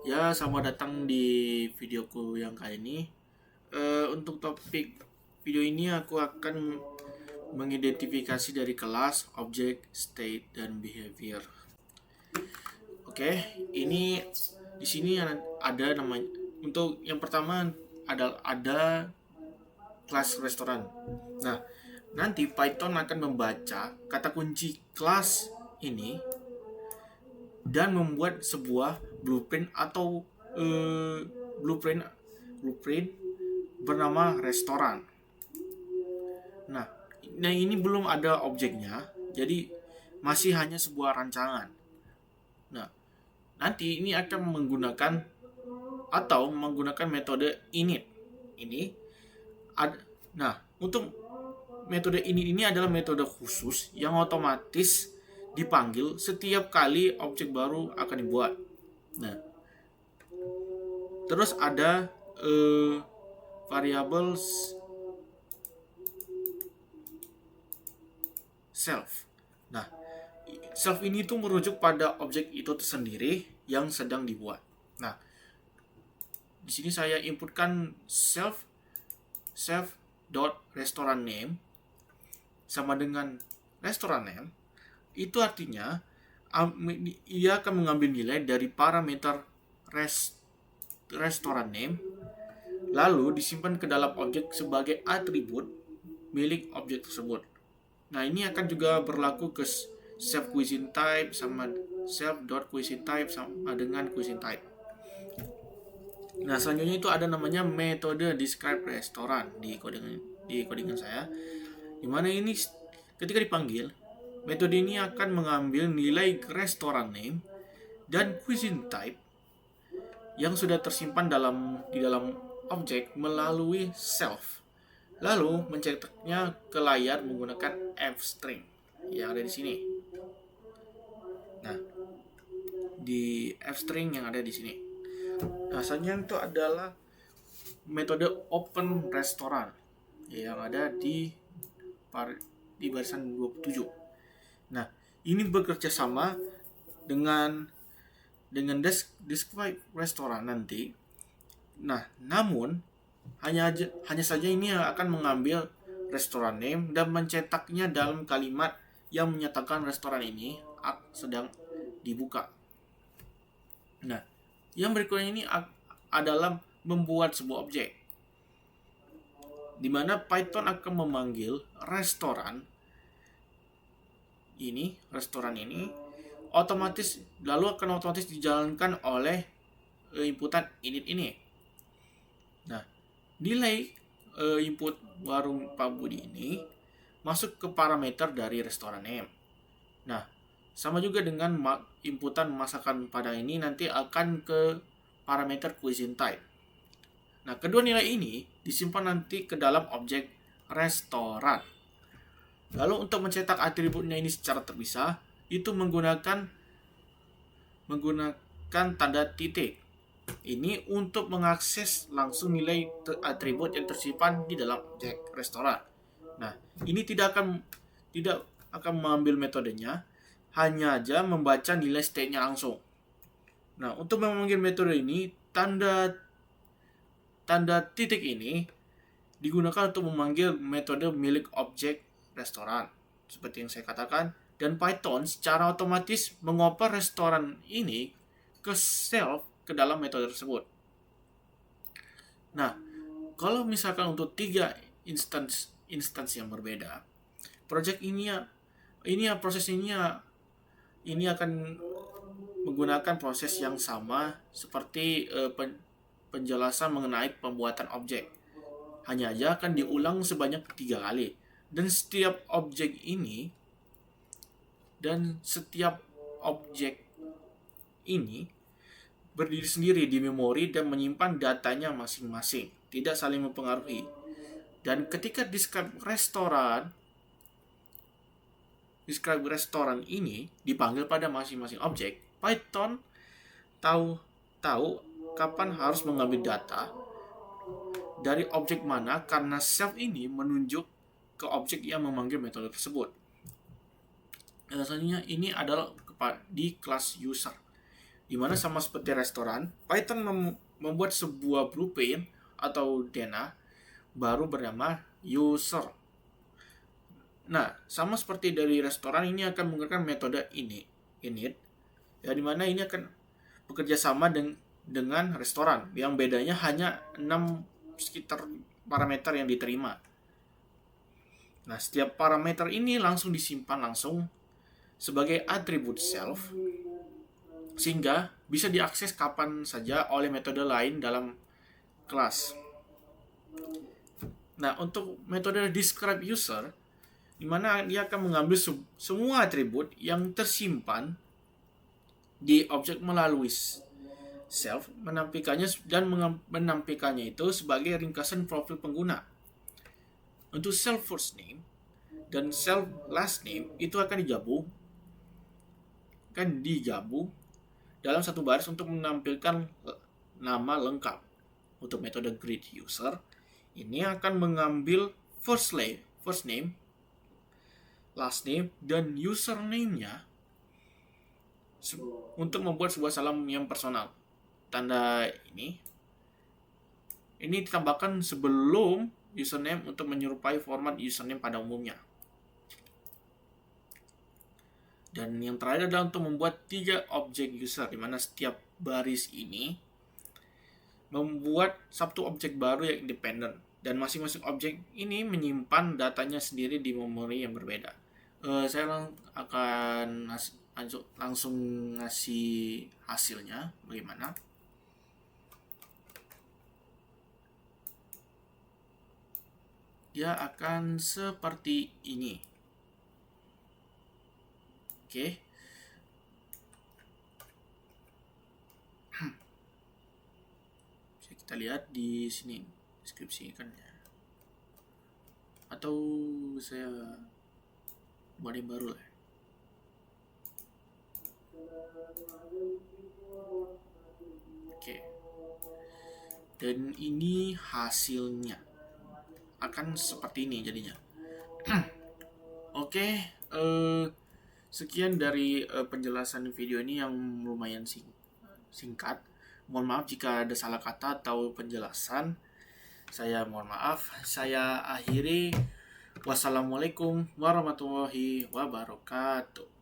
Ya, selamat datang di videoku yang kali ini. Untuk topik video ini aku akan mengidentifikasi dari kelas, objek, state, dan behavior. Oke, ini di sini ada namanya. Untuk yang pertama ada kelas restoran. Nah, nanti Python akan membaca kata kunci kelas ini dan membuat sebuah blueprint atau blueprint blueprint bernama restoran. Nah, ini belum ada objeknya, jadi masih hanya sebuah rancangan. Nah, nanti ini akan menggunakan metode init. Ini ada. Nah, untuk metode init ini adalah metode khusus yang otomatis dipanggil setiap kali objek baru akan dibuat. Nah, terus ada variable self. Nah, self ini tuh merujuk pada objek itu tersendiri yang sedang dibuat. Nah, di sini saya inputkan self restaurant name sama dengan restaurant name. Itu artinya ia akan mengambil nilai dari parameter restaurant name lalu disimpan ke dalam objek sebagai atribut milik objek tersebut. Nah, ini akan juga berlaku ke self cuisine type sama self.cuisine type sama dengan cuisine type. Nah, selanjutnya itu ada namanya metode describe restoran di codingan saya. Dimana ini ketika dipanggil, metode ini akan mengambil nilai restoran name dan cuisine type yang sudah tersimpan di dalam objek melalui self, lalu mencetaknya ke layar menggunakan f-string yang ada di sini. Nah, di f-string yang ada di sini. Nah, selanjutnya itu adalah metode open restoran yang ada di barisan 27. Nah, ini bekerja sama dengan describe restoran nanti. Nah, namun hanya saja ini akan mengambil restoran name dan mencetaknya dalam kalimat yang menyatakan restoran ini sedang dibuka. Nah, yang berikutnya ini adalah membuat sebuah objek, di mana Python akan memanggil restoran ini lalu akan otomatis dijalankan oleh inputan init ini. Nah, nilai input warung Pak Budi ini masuk ke parameter dari restoran name. Nah, sama juga dengan inputan masakan Padang ini nanti akan ke parameter cuisine type. Nah, kedua nilai ini disimpan nanti ke dalam objek restoran. Lalu untuk mencetak atributnya ini secara terpisah, itu menggunakan tanda titik. Ini untuk mengakses langsung nilai atribut yang tersimpan di dalam objek restoran. Nah, ini tidak akan mengambil metodenya, hanya aja membaca nilai state-nya langsung. Nah, untuk memanggil metode ini, tanda titik ini digunakan untuk memanggil metode milik objek restoran, seperti yang saya katakan, dan Python secara otomatis mengoper restoran ini ke self ke dalam metode tersebut. Nah, kalau misalkan untuk 3 instance yang berbeda, project proses ini akan menggunakan proses yang sama seperti penjelasan mengenai pembuatan objek. Hanya aja akan diulang sebanyak 3 kali. Dan setiap objek ini berdiri sendiri di memori dan menyimpan datanya masing-masing, tidak saling mempengaruhi. Dan ketika describe restoran ini dipanggil pada masing-masing objek, Python tahu kapan harus mengambil data dari objek mana karena self ini menunjuk ke objek yang memanggil metode tersebut. Dan selanjutnya ini adalah di kelas user. Dimana sama seperti restoran, Python membuat sebuah blueprint atau DNA baru bernama user. Nah, sama seperti dari restoran, ini akan menggunakan metode init, ya, dimana ini akan bekerja sama dengan restoran, yang bedanya hanya 6 sekitar parameter yang diterima. Nah, setiap parameter ini langsung disimpan langsung sebagai atribut self, sehingga bisa diakses kapan saja oleh metode lain dalam kelas. Nah, untuk metode describe user, di mana dia akan mengambil semua atribut yang tersimpan di objek melalui self, menampilkannya itu sebagai ringkasan profil pengguna. Untuk self first name dan self last name itu akan digabung dalam satu baris untuk menampilkan nama lengkap. Untuk metode greet user, ini akan mengambil first name, last name, dan username-nya untuk membuat sebuah salam yang personal. Tanda ini ditambahkan sebelum username untuk menyerupai format username pada umumnya. Dan yang terakhir adalah untuk membuat 3 objek user, di mana setiap baris ini membuat satu objek baru yang independen, dan masing-masing objek ini menyimpan datanya sendiri di memori yang berbeda. Saya akan langsung ngasih hasilnya bagaimana. Dia akan seperti ini. Oke. Kita lihat di sini deskripsi kan ya. Atau saya buat yang baru lah. Oke. Dan ini hasilnya akan seperti ini jadinya. Oke, sekian dari penjelasan video ini yang lumayan singkat. Mohon maaf jika ada salah kata atau penjelasan. Saya mohon maaf. Saya akhiri. Wassalamualaikum warahmatullahi wabarakatuh.